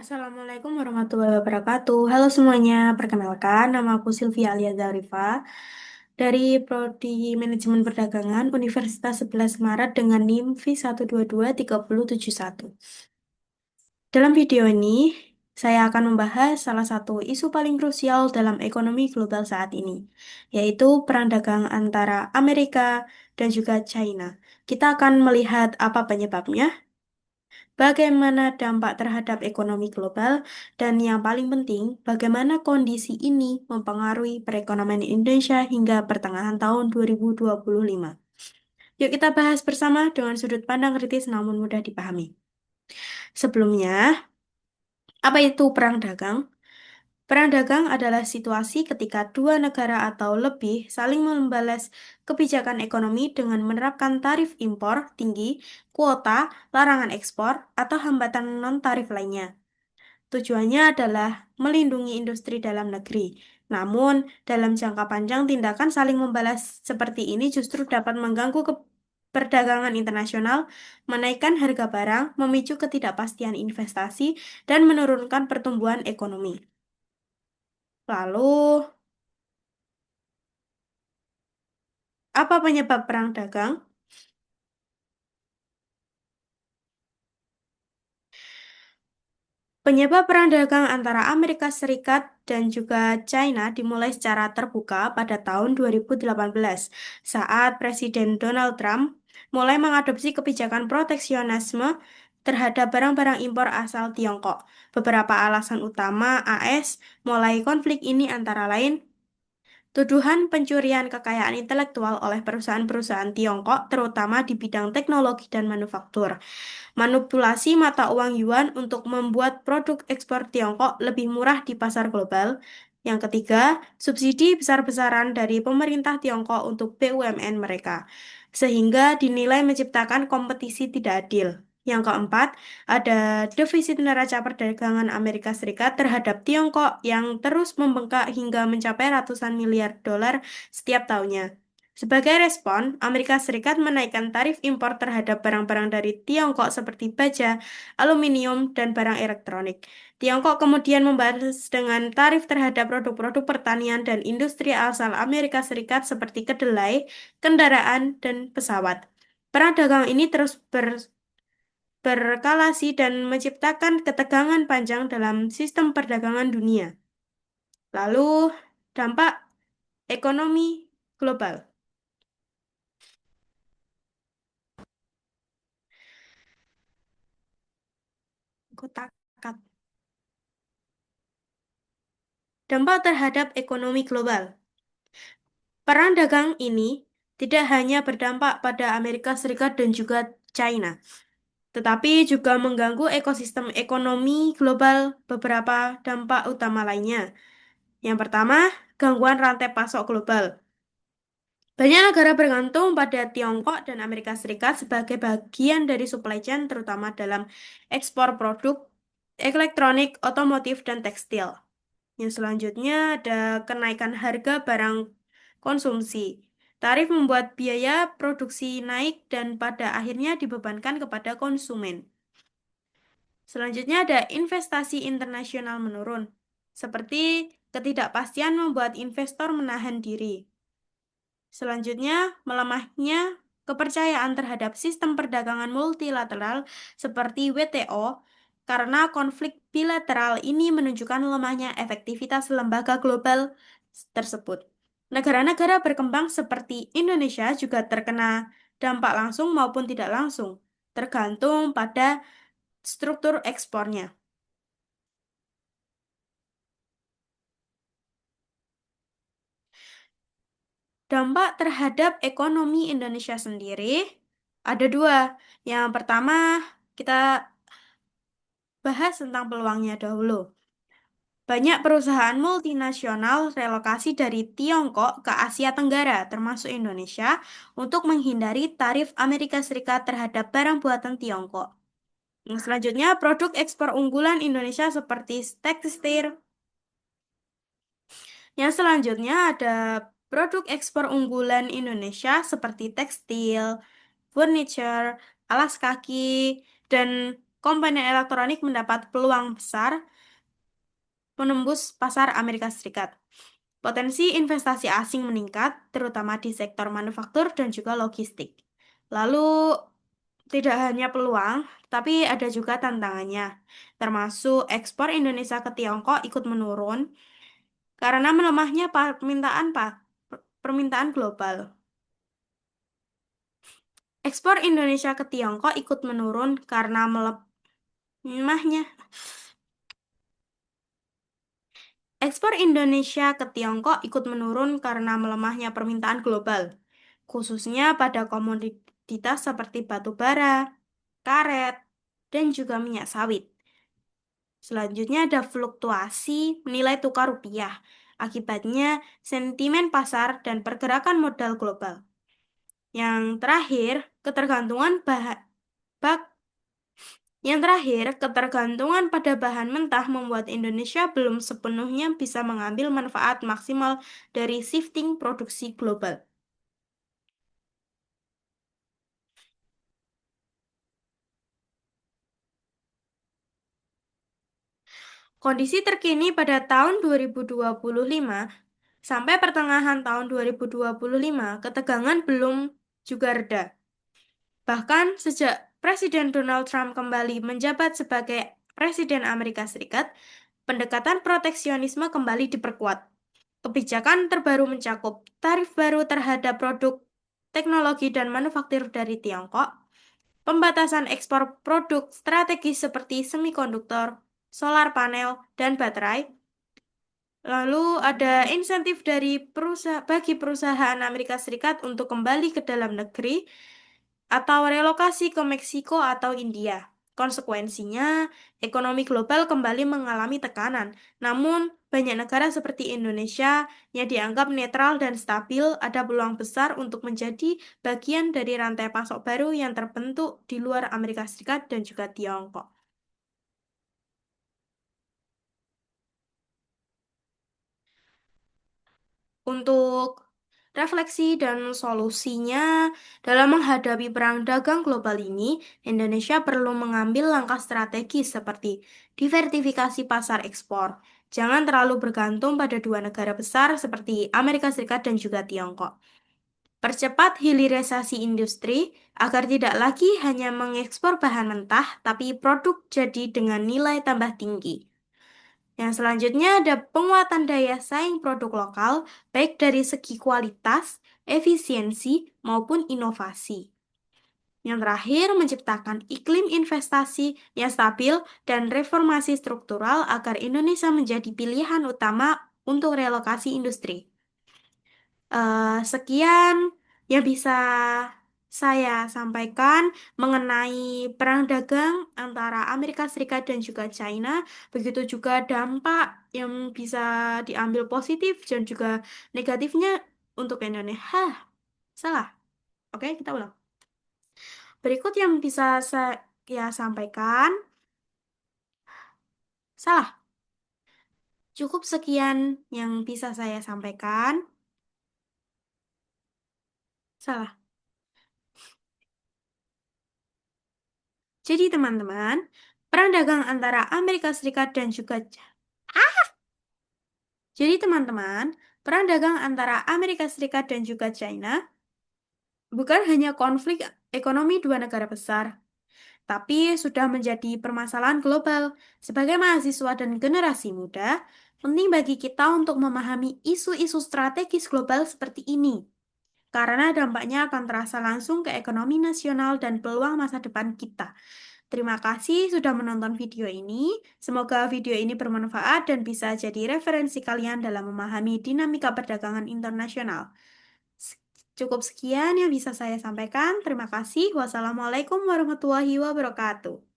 Assalamualaikum warahmatullahi wabarakatuh. Halo semuanya, perkenalkan nama aku Sylvia Alia Zarifa dari Prodi Manajemen Perdagangan Universitas 11 Maret dengan NIM V1223071. Dalam video ini, saya akan membahas salah satu isu paling krusial dalam ekonomi global saat ini, yaitu perang dagang antara Amerika dan juga China. Kita akan melihat apa penyebabnya, bagaimana dampak terhadap ekonomi global, dan yang paling penting, bagaimana kondisi ini mempengaruhi perekonomian Indonesia hingga pertengahan tahun 2025. Yuk kita bahas bersama dengan sudut pandang kritis namun mudah dipahami. Sebelumnya, apa itu perang dagang? Perang dagang adalah situasi ketika dua negara atau lebih saling membalas kebijakan ekonomi dengan menerapkan tarif impor tinggi, kuota, larangan ekspor, atau hambatan non-tarif lainnya. Tujuannya adalah melindungi industri dalam negeri. Namun, dalam jangka panjang, tindakan saling membalas seperti ini justru dapat mengganggu perdagangan internasional, menaikkan harga barang, memicu ketidakpastian investasi, dan menurunkan pertumbuhan ekonomi. Lalu, apa penyebab perang dagang? Penyebab perang dagang antara Amerika Serikat dan juga China dimulai secara terbuka pada tahun 2018 saat Presiden Donald Trump mulai mengadopsi kebijakan proteksionisme terhadap barang-barang impor asal Tiongkok. Beberapa alasan utama AS mulai konflik ini antara lain tuduhan pencurian kekayaan intelektual oleh perusahaan-perusahaan Tiongkok terutama di bidang teknologi dan manufaktur, manipulasi mata uang yuan untuk membuat produk ekspor Tiongkok lebih murah di pasar global. Yang ketiga, subsidi besar-besaran dari pemerintah Tiongkok untuk BUMN mereka, sehingga dinilai menciptakan kompetisi tidak adil. Yang keempat, ada defisit neraca perdagangan Amerika Serikat terhadap Tiongkok yang terus membengkak hingga mencapai ratusan miliar dolar setiap tahunnya. Sebagai respon, Amerika Serikat menaikkan tarif impor terhadap barang-barang dari Tiongkok seperti baja, aluminium, dan barang elektronik. Tiongkok kemudian membalas dengan tarif terhadap produk-produk pertanian dan industri asal Amerika Serikat seperti kedelai, kendaraan, dan pesawat. Perang dagang ini terus berkalasi dan menciptakan ketegangan panjang dalam sistem perdagangan dunia. Lalu, dampak ekonomi global. Kotak. Dampak terhadap ekonomi global. Perang dagang ini tidak hanya berdampak pada Amerika Serikat dan juga China, tetapi juga mengganggu ekosistem ekonomi global. Beberapa dampak utama lainnya. Yang pertama, gangguan rantai pasok global. Banyak negara bergantung pada Tiongkok dan Amerika Serikat sebagai bagian dari supply chain, terutama dalam ekspor produk elektronik, otomotif, dan tekstil. Yang selanjutnya ada kenaikan harga barang konsumsi. Tarif membuat biaya produksi naik dan pada akhirnya dibebankan kepada konsumen. Selanjutnya ada investasi internasional menurun. Seperti ketidakpastian membuat investor menahan diri. Selanjutnya, melemahnya kepercayaan terhadap sistem perdagangan multilateral seperti WTO karena konflik bilateral ini menunjukkan lemahnya efektivitas lembaga global tersebut. Negara-negara berkembang seperti Indonesia juga terkena dampak langsung maupun tidak langsung, tergantung pada struktur ekspornya. Dampak terhadap ekonomi Indonesia sendiri ada dua. Yang pertama, kita bahas tentang peluangnya dahulu. Banyak perusahaan multinasional relokasi dari Tiongkok ke Asia Tenggara, termasuk Indonesia, untuk menghindari tarif Amerika Serikat terhadap barang buatan Tiongkok. Yang selanjutnya, produk ekspor unggulan Indonesia seperti tekstil. Yang selanjutnya ada produk ekspor unggulan Indonesia seperti tekstil, furniture, alas kaki, dan komponen elektronik mendapat peluang besar menembus pasar Amerika Serikat. Potensi investasi asing meningkat, terutama di sektor manufaktur dan juga logistik. Lalu, tidak hanya peluang, tapi ada juga tantangannya, termasuk ekspor Indonesia ke Tiongkok ikut menurun karena melemahnya permintaan global. Ekspor Indonesia ke Tiongkok ikut menurun karena melemahnya. Ekspor Indonesia ke Tiongkok ikut menurun karena melemahnya permintaan global, khususnya pada komoditas seperti batu bara, karet, dan juga minyak sawit. Selanjutnya ada fluktuasi nilai tukar rupiah. Akibatnya sentimen pasar dan pergerakan modal global. Yang terakhir, ketergantungan bahan bak Yang terakhir, ketergantungan pada bahan mentah membuat Indonesia belum sepenuhnya bisa mengambil manfaat maksimal dari shifting produksi global. Kondisi terkini pada tahun 2025 sampai pertengahan tahun 2025, ketegangan belum juga reda. Bahkan sejak Presiden Donald Trump kembali menjabat sebagai Presiden Amerika Serikat, pendekatan proteksionisme kembali diperkuat. Kebijakan terbaru mencakup tarif baru terhadap produk teknologi dan manufaktur dari Tiongkok, pembatasan ekspor produk strategis seperti semikonduktor, solar panel, dan baterai. Lalu ada insentif bagi perusahaan Amerika Serikat untuk kembali ke dalam negeri atau relokasi ke Meksiko atau India. Konsekuensinya, ekonomi global kembali mengalami tekanan. Namun, banyak negara seperti Indonesia yang dianggap netral dan stabil ada peluang besar untuk menjadi bagian dari rantai pasok baru yang terbentuk di luar Amerika Serikat dan juga Tiongkok. Untuk refleksi dan solusinya dalam menghadapi perang dagang global ini, Indonesia perlu mengambil langkah strategis seperti diversifikasi pasar ekspor. Jangan terlalu bergantung pada dua negara besar seperti Amerika Serikat dan juga Tiongkok. Percepat hilirisasi industri agar tidak lagi hanya mengekspor bahan mentah, tapi produk jadi dengan nilai tambah tinggi. Yang selanjutnya ada penguatan daya saing produk lokal, baik dari segi kualitas, efisiensi, maupun inovasi. Yang terakhir, menciptakan iklim investasi yang stabil dan reformasi struktural agar Indonesia menjadi pilihan utama untuk relokasi industri. Sekian yang bisa saya sampaikan mengenai perang dagang antara Amerika Serikat dan juga China. Begitu juga dampak yang bisa diambil positif dan juga negatifnya untuk Indonesia. Hah, salah. Oke, kita ulang. Berikut yang bisa saya sampaikan. Salah. Cukup sekian yang bisa saya sampaikan. Salah. Jadi teman-teman, perang dagang antara Amerika Serikat dan juga Jadi teman-teman, perang dagang antara Amerika Serikat dan juga China bukan hanya konflik ekonomi dua negara besar, tapi sudah menjadi permasalahan global. Sebagai mahasiswa dan generasi muda, penting bagi kita untuk memahami isu-isu strategis global seperti ini, karena dampaknya akan terasa langsung ke ekonomi nasional dan peluang masa depan kita. Terima kasih sudah menonton video ini. Semoga video ini bermanfaat dan bisa jadi referensi kalian dalam memahami dinamika perdagangan internasional. S- Cukup sekian yang bisa saya sampaikan. Terima kasih. Wassalamualaikum warahmatullahi wabarakatuh.